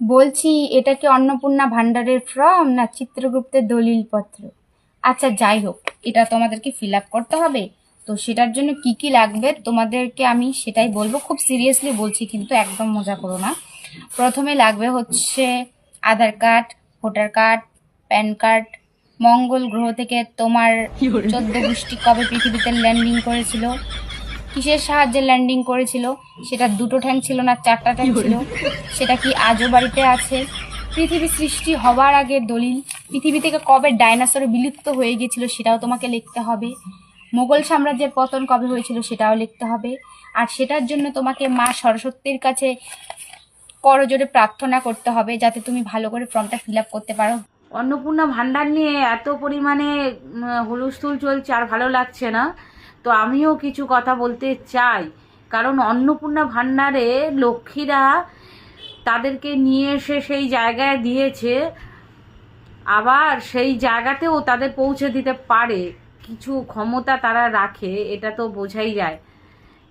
বলছি, এটা কি অন্নপূর্ণা ভান্ডারের ফর্ম না চিত্রগুপ্তের দলিলপত্র? আচ্ছা, যাই হোক, এটা তোমাদেরকে ফিল আপ করতে হবে। তো সেটার জন্য কি কি লাগবে তোমাদেরকে আমি সেটাই বলবো, খুব সিরিয়াসলি বলছি, কিন্তু একদম মজা করো না। প্রথমে লাগবে হচ্ছে Aadhaar card, voter card, PAN card, মঙ্গল গ্রহ থেকে তোমার 14 গোষ্ঠী কবে পৃথিবীতে ল্যান্ডিং করেছিল, কিসের সাহায্যে ল্যান্ডিং করেছিল, সেটা 2টো ঠ্যাং ছিল না 4টা ঠ্যাং ছিল, সেটা কি আজও বাড়িতে আছে, পৃথিবী সৃষ্টি হবার আগের দলিল, পৃথিবী থেকে কবে ডাইনোসর বিলুপ্ত হয়ে গিয়েছিল সেটাও তোমাকে লিখতে হবে, মোগল সাম্রাজ্যের পতন কবে হয়েছিল সেটাও লিখতে হবে। আর সেটার জন্য তোমাকে মা সরস্বতীর কাছে করজোড়ে প্রার্থনা করতে হবে যাতে তুমি ভালো করে ফর্মটা ফিল আপ করতে পারো। অন্নপূর্ণা ভান্ডার নিয়ে এত পরিমাণে হুলস্থুল চলছে, আর ভালো লাগছে না। তো আমিও কিছু কথা বলতে চাই, কারণ অন্নপূর্ণা ভান্ডারে লক্ষ্মীরা তাদেরকে নিয়ে এসে সেই জায়গায় দিয়েছে, আবার সেই জায়গাতেও তাদের পৌঁছে দিতে পারে, কিছু ক্ষমতা তারা রাখে, এটা তো বোঝাই যায়,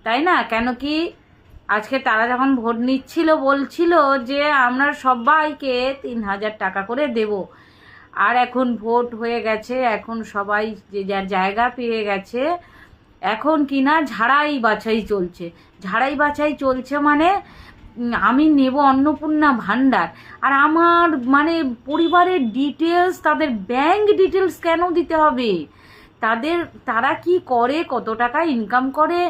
তাই না? কেন কি আজকে তারা যখন ভোট নিচ্ছিল বলছিল যে আমরা সবাইকে 3,000 টাকা করে দেব, আর এখন ভোট হয়ে গেছে, এখন সবাই যে যার জায়গা পেয়ে গেছে, এখন কিনা ঝাড়াই বাছাই চলছে। ঝাড়াই বাছাই চলছে মানে আমি নেব অন্নপূর্ণা ভান্ডার, আর আমার মানে পরিবারের ডিটেলস, তাদের ব্যাংক ডিটেলস কেন দিতে হবে? তারা কি করে, কত টাকা ইনকাম করে,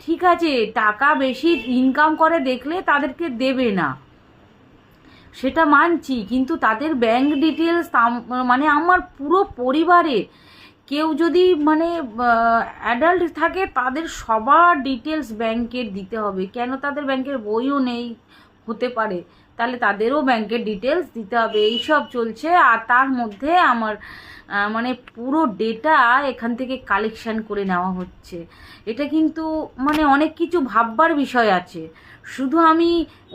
ঠিক আছে, টাকা বেশি ইনকাম করে দেখলে তাদেরকে দেবে না, সেটা মানছি, কিন্তু তাদের ব্যাংক ডিটেলস মানে আমার পুরো পরিবারে কেউ যদি মানে অ্যাডাল্ট থাকে তাদের সবার ডিটেলস ব্যাংকের দিতে হবে। কেন? তাদের ব্যাংকের বইও নেই, হতে পারে, তাহলে তাদেরও ব্যাংকের ডিটেলস দিতে হবে। এইসব চলছে, আর তার মধ্যে আমার মানে পুরো ডেটা এখান থেকে কালেকশন করে নেওয়া হচ্ছে। এটা কিন্তু মানে অনেক কিছু ভাববার বিষয় আছে। শুধু আমি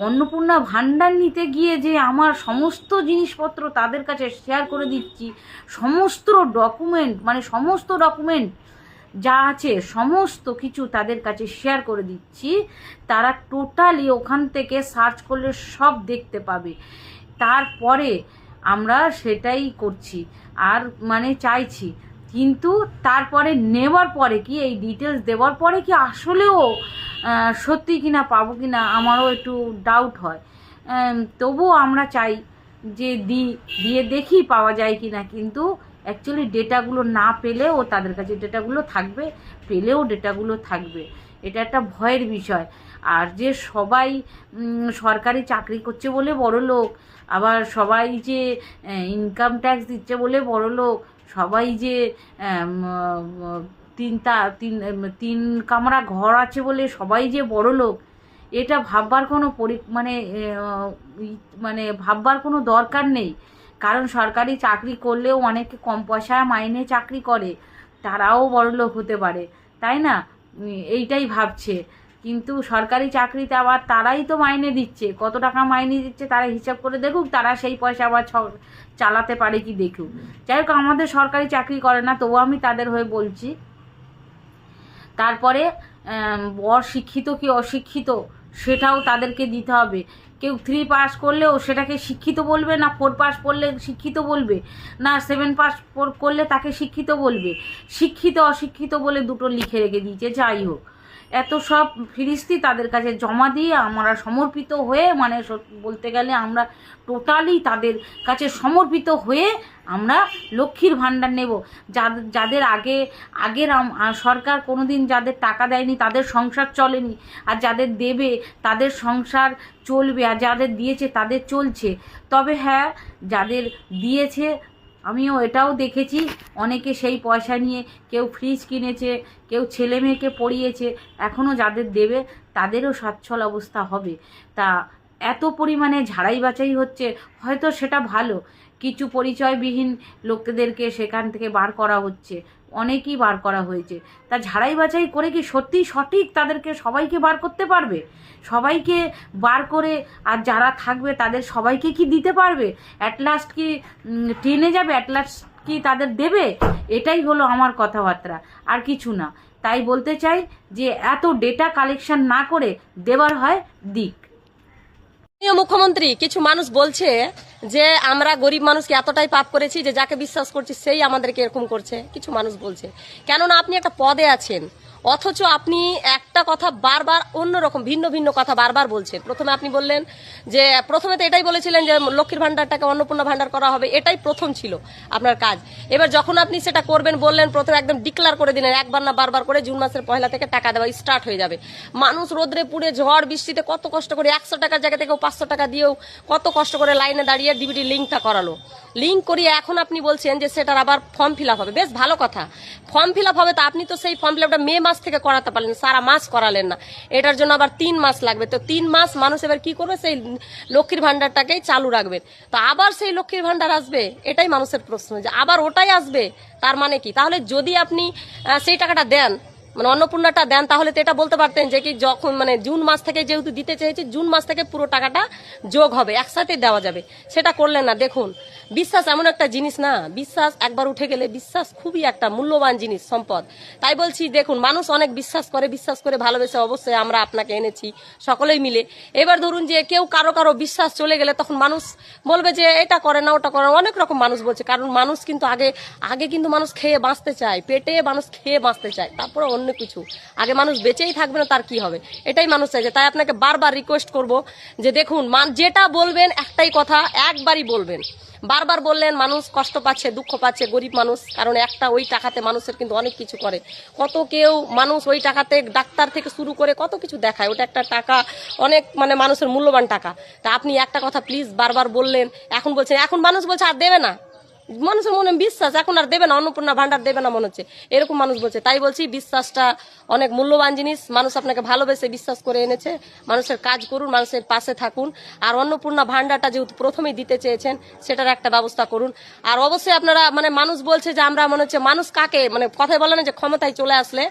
অন্নপূর্ণা ভান্ডার নিতে গিয়ে যে আমার সমস্ত জিনিসপত্র তাদের কাছে শেয়ার করে দিচ্ছি, সমস্ত ডকুমেন্ট মানে সমস্ত ডকুমেন্ট যা আছে সমস্ত কিছু তাদের কাছে শেয়ার করে দিচ্ছি, তারা টোটালি ওখান থেকে সার্চ করলে সব দেখতে পাবে। তারপরে আমরা সেটাই করছি, আর মানে চাইছি, কিন্তু তারপরে নেওয়ার পরে কি এই ডিটেলস দেওয়ার পরে কি আসলেও সত্যি কিনা পাবো কিনা আমারও একটু ডাউট হয়। তবুও আমরা চাই যে দিয়ে দেখি পাওয়া যায় কিনা, কিন্তু অ্যাকচুয়ালি ডেটাগুলো না পেলেও তাদের কাছে ডেটাগুলো থাকবে, পেলেও ডেটাগুলো থাকবে। এটা একটা ভয়ের বিষয়। আর যে সবাই সরকারি চাকরি করছে বলে বড় লোক, আবার সবাই যে ইনকাম ট্যাক্স দিচ্ছে বলে বড় লোক, সবাই যে তিন কামরা ঘর আছে বলে সবাই যে বড় লোক, এটা ভাববার কোনো মানে ভাববার কোনো দরকার নেই। কারণ সরকারি চাকরি করলেও অনেকে কম পয়সায় মাইনে চাকরি করে, তারাও বড়লোক হতে পারে, তাই না? এইটাই ভাবছে, কিন্তু সরকারি চাকরিতে আবার তারাই তো মাইনে দিচ্ছে, কত টাকা মাইনে দিচ্ছে তারা হিসাব করে দেখুক, তারা সেই পয়সা আবার চালাতে পারে কি দেখুক। যাই হোক, আমাদের সরকারি চাকরি করে না, তবুও আমি তাদের হয়ে বলছি। তারপরে শিক্ষিত কি অশিক্ষিত সেটাও তাদেরকে দিতে হবে। কেউ 3 পাস করলেও সেটাকে শিক্ষিত বলবে না, 4 পাস করলে শিক্ষিত বলবে না, 7 পাস করলে তাকে শিক্ষিত বলবে। শিক্ষিত অশিক্ষিত বলে দুটো লিখে রেখে দিয়েছে। যাই হোক, এত সব ফিরিস্তি তাদের কাছে জমা দিয়ে আমরা সমর্পিত হয়ে, মানে বলতে গেলে আমরা টোটালি তাদের কাছে সমর্পিত হয়ে আমরা লক্ষ্মীর ভাণ্ডার নেব। যাদের আগের সরকার কোনোদিন যাদের টাকা দেয়নি তাদের সংসার চলেনি, আর যাদের দেবে তাদের সংসার চলবে, আর যাদের দিয়েছে তাদের চলছে। তবে হ্যাঁ, যাদের দিয়েছে আমিও এটাও দেখেছি, অনেকে সেই পয়সা নিয়ে কেউ ফ্রিজ কিনেছে, কেউ ছেলে মেয়েকে পড়িয়েছে, এখনও যাদের দেবে তাদেরও সচ্ছল অবস্থা হবে। তা এত পরিমাণে ঝাড়াই বাছাই হচ্ছে, হয়তো সেটা ভালো, কিছু পরিচয়বিহীন লোকেদেরকে সেখান থেকে বার করা হচ্ছে, অনেকেই বার করা হয়েছে। তা ঝাড়াই বাছাই করে কি সত্যিই সঠিক তাদেরকে সবাইকে বার করতে পারবে? সবাইকে বার করে আর যারা থাকবে তাদের সবাইকে কি দিতে পারবে? অ্যাট লাস্ট কি টেনে যাবে? অ্যাট লাস্ট কি তাদের দেবে? এটাই হলো আমার কথাবার্তা, আর কিছু না। তাই বলতে চাই যে এত ডেটা কালেকশন না করে দেওয়ার হয় দিক। মুখ্যমন্ত্রী, কিছু মানুষ বলছে যে আমরা গরিব মানুষকে এতটাই পাপ করেছি যে যাকে বিশ্বাস করছি সেই আমাদেরকে এরকম করছে, কিছু মানুষ বলছে। কেননা আপনি একটা পদে আছেন, অথচ আপনি একটা কথা বারবার অন্যরকম ভিন্ন ভিন্ন কথা বারবার বলছেন। প্রথমে আপনি বললেন যে প্রথমে তো এটাই বলেছিলেন যে লক্ষ্মীর ভান্ডারটাকে অন্নপূর্ণা ভান্ডার করা হবে, এটাই প্রথম ছিল আপনার কাজ। এবার যখন আপনি সেটা করবেন বললেন, প্রথমে একদম ডিক্লার করে দিলেন একবার না বারবার করে জুন মাসের 1 থেকে টাকা দেওয়া স্টার্ট হয়ে যাবে। মানুষ রোদ্রে পুড়ে ঝড় বৃষ্টিতে কত কষ্ট করে 100 টাকার জায়গা থেকে 500 টাকা দিয়েও কত কষ্ট করে লাইনে দাঁড়িয়ে ডিবিটি লিঙ্কটা করালো। লিঙ্ক করিয়ে এখন আপনি বলছেন যে সেটার আবার ফর্ম ফিল আপ হবে। বেশ ভালো কথা, ফর্ম ফিল আপ হবে, তো আপনি তো সেই ফর্ম ফিল আপটা মে মাস থেকে করাতে পারলেন, সারা মাস করালেন না। এটার জন্য আবার 3 মাস লাগবে। তো 3 মাস মানুষ এবার কি করবে? সেই লক্ষ্মীর ভান্ডারটাকেই চালু রাখবেন। তো আবার সেই লক্ষ্মীর ভান্ডার আসবে, এটাই মানুষের প্রশ্ন, যে আবার ওটাই আসবে। তার মানে কি? তাহলে যদি আপনি সেই টাকাটা দেন, মানে অন্নপূর্ণাটা দেন, তাহলে তো এটা বলতে পারতেন যে কি যখন মানে জুন মাস থেকে যেহেতু দিতে চেয়েছি, জুন মাস থেকে পুরো টাকাটা যোগ হবে, একসাথে দেওয়া যাবে। সেটা করলেন না। দেখুন, বিশ্বাস এমন একটা জিনিস না, বিশ্বাস একবার উঠে গেলে বিশ্বাস খুবই একটা মূল্যবান জিনিস, সম্পদ। তাই বলছি, দেখুন মানুষ অনেক বিশ্বাস করে ভালোবেসে অবশ্যই আমরা আপনাকে এনেছি সকলেই মিলে। এবার ধরুন যে কেউ কারো বিশ্বাস চলে গেলে তখন মানুষ বলবে যে এটা করে না ওটা করে না, অনেক রকম মানুষ বলছে। কারণ মানুষ কিন্তু আগে কিন্তু মানুষ খেয়ে বাঁচতে চায়, পেটে মানুষ খেয়ে বাঁচতে চায়, তারপরে অন্য কিছু। আগে মানুষ বেঁচেই থাকবে না, তার কি হবে? এটাই মানুষ চাইছে। তাই আপনাকে বারবার রিকোয়েস্ট করব যে দেখুন, যেটা বলবেন একটাই কথা, একবারই বলবেন। বারবার বললেন মানুষ কষ্ট পাচ্ছে, দুঃখ পাচ্ছে, গরিব মানুষ। কারণ একটা ওই টাকাতে মানুষের কিন্তু অনেক কিছু করে, কত কেউ মানুষ ওই টাকাতে ডাক্তার থেকে শুরু করে কত কিছু দেখায়। ওটা একটা টাকা, অনেক মানে মানুষের মূল্যবান টাকা। তা আপনি একটা কথা প্লিজ বারবার বললেন, এখন বলছেন, এখন মানুষ বলছে আর দেবে না। মানুষের মনে বিশ্বাস, এখন আর দেবে না, অন্নপূর্ণা ভান্ডার দেবে না মনে হচ্ছে, এরকম মানুষ বলছে। তাই বলছি, বিশ্বাসটা অনেক মূল্যবান জিনিস। মানুষ আপনাকে ভালোবেসে বিশ্বাস করে এনেছে। মানুষের কাজ করুন, মানুষের পাশে থাকুন। আর অন্নপূর্ণা ভান্ডারটা যেহেতু প্রথমেই দিতে চেয়েছেন, সেটার একটা ব্যবস্থা করুন। আর অবশ্যই আপনারা মানে মানুষ বলছে যে আমরা মনে হচ্ছে মানুষ কাকে মানে কথায় বলে না যে ক্ষমতায় চলে আসলে,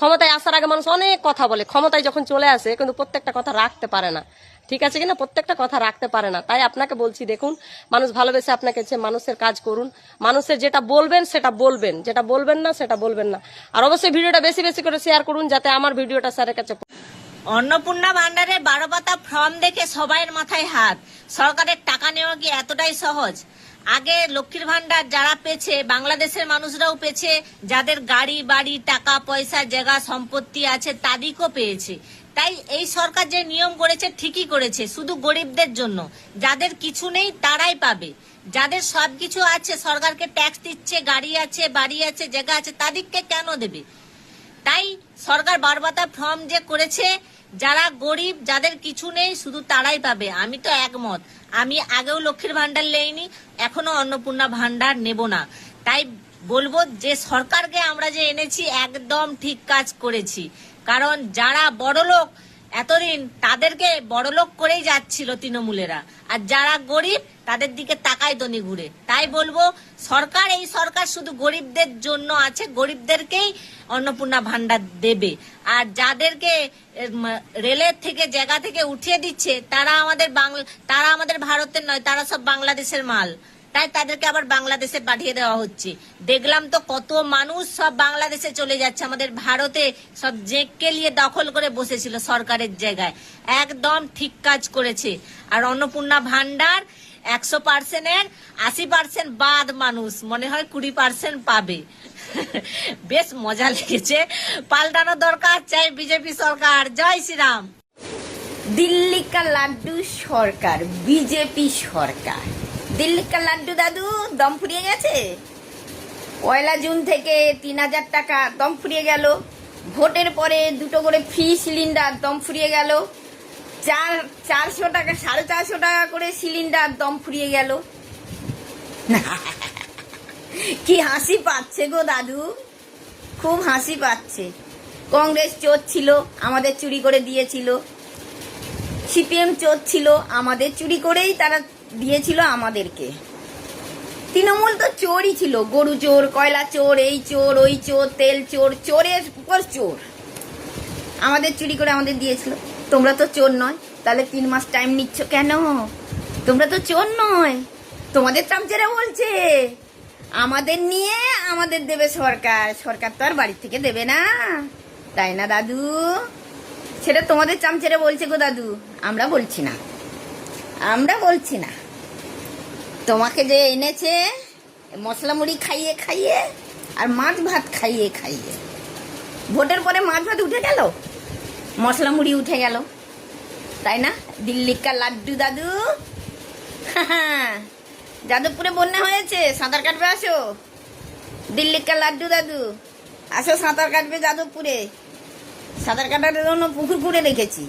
ক্ষমতায় আসার আগে মানুষ অনেক কথা বলে, ক্ষমতায় যখন চলে আসে কিন্তু প্রত্যেকটা কথা রাখতে পারে না। ঠিক আছে কিনা? প্রত্যেকটা কথা রাখতে পারে না। তাই আপনাকে বলছি, দেখুন মানুষ ভালোবেসে আপনাকে মানুষের কাজ করুন। মানুষের যেটা বলবেন সেটা বলবেন, যেটা বলবেন না সেটা বলবেন না। আর অবশ্যই ভিডিওটা বেশি বেশি করে শেয়ার করুন, যাতে আমার ভিডিওটা স্যারের কাছে। অন্নপূর্ণা ভান্ডারের 12 পাতা ফর্ম দেখে সবাইয়ের মাথায় হাত। সরকারের টাকা নেওয়া কি এতটাই সহজ? আগে লক্ষ্মীর ভান্ডার যারা পেয়েছে, বাংলাদেশের মানুষরাও পেয়েছে, যাদের গাড়ি বাড়ি টাকা পয়সা জায়গা সম্পত্তি আছে তাদেরকেও পেয়েছে। তাই এই সরকার যে নিয়ম করেছে ঠিকই করেছে, শুধু গরিবদের জন্য। যাদের কিছু নেই তারাই পাবে, যাদের সবকিছু আছে, সরকারকে ট্যাক্স দিচ্ছে, গাড়ি আছে বাড়ি আছে জায়গা আছে, তাদেরকে কেন দেবে? তাই সরকার 12 পাতা ফর্ম যে করেছে, যারা গরিব যাদের কিছু নেই শুধু তারাই পাবে। আমি তো একমত। আমি আগেও লক্ষ্মীর ভান্ডার নেইনি, এখনো অন্নপূর্ণা ভান্ডার নেব না। তাই বলবো যে সরকারকে আমরা যে এনেছি একদম ঠিক কাজ করেছি। কারণ যারা বড়লোক এতদিন, তাদেরকে বড়লোক করেই যাচ্ছিল তৃণমূলেরা, আর যারা গরিব তাদের দিকে তাকায় দনি ঘুরে। তাই বলবো সরকার, এই সরকার শুধু গরিবদের জন্য আছে, গরিবদেরকেই অন্নপূর্ণা ভান্ডার দেবে। আর যাদেরকে রেলের থেকে জায়গা থেকে উঠিয়ে দিচ্ছে তারা আমাদের ভারতের নয়, তারা সব বাংলাদেশের মাল। তাই তাদেরকে আবার বাংলাদেশে পাঠিয়ে দেওয়া হচ্ছে। দেখলাম তো কত মানুষ সব বাংলাদেশে চলে যাচ্ছে, আমাদের ভারতে সব জেঁকে নিয়ে দখল করে বসেছিল সরকারের জায়গায়। একদম ঠিক কাজ করেছে। আর অন্নপূর্ণা ভান্ডার 100%-এর 80% বাদ মানুষ মনে হয় 20% পাবে। বেশ মজা লেগেছে। পাল্টানো দরকার, চাই বিজেপি সরকার। জয় শ্রীরাম। दिल्ली का लाड्डू সরকার, বিজেপি সরকার। দিল্লি কা লাড্ডু দাদু দম ফুরিয়ে গেছে। 1 জুন থেকে 3000 টাকা দম ফুরিয়ে গেল। ভোটের পরে 2টো করে ফ্রি সিলিন্ডার দম ফুরিয়ে গেল। 400 টাকা 450 টাকা করে সিলিন্ডার দম ফুরিয়ে গেল। কি হাসি পাচ্ছে গো দাদু, খুব হাসি পাচ্ছে। কংগ্রেস চোর ছিল, আমাদের চুরি করে দিয়েছিল। সিপিএম চোর ছিল, আমাদের চুরি করেই তারা দিয়েছিল আমাদেরকে। তৃণমূল তো চোরই ছিল, গরু চোর, কয়লা চোর, এই চোর ওই চোর, তেল চোর, চোরের উপর চোর। আমাদের চুরি করে আমাদের দিয়েছিল। তোমরা তো চোর নয়, তাহলে 3 মাস টাইম নিচ্ছ কেন? তোমরা তো চোর নয়, তোমাদের চামচেরা বলছে আমাদের নিয়ে আমাদের দেবে সরকার। সরকার তো আর বাড়ি থেকে দেবে না, তাই না দাদু? সেটা তোমাদের চামচেরা বলছে গো দাদু, আমরা বলছি না। আমরা বলছি না, তোমাকে যে এনেছে মশলা মুড়ি খাইয়ে খাইয়ে আর মাছ ভাত খাইয়ে খাইয়ে, ভোটের পরে মাছ ভাত উঠে গেল, মশলা মুড়ি উঠে গেল, তাই না? দিল্লি কা লাড্ডু দাদু, যাদবপুরে বন্যা হয়েছে, সাঁতার কাটবে আসো। দিল্লি কা লাড্ডু দাদু, আসো সাঁতার কাটবে যাদবপুরে, সাঁতার কাটার জন্য পুকুর করে রেখেছি,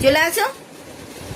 চলে আসো।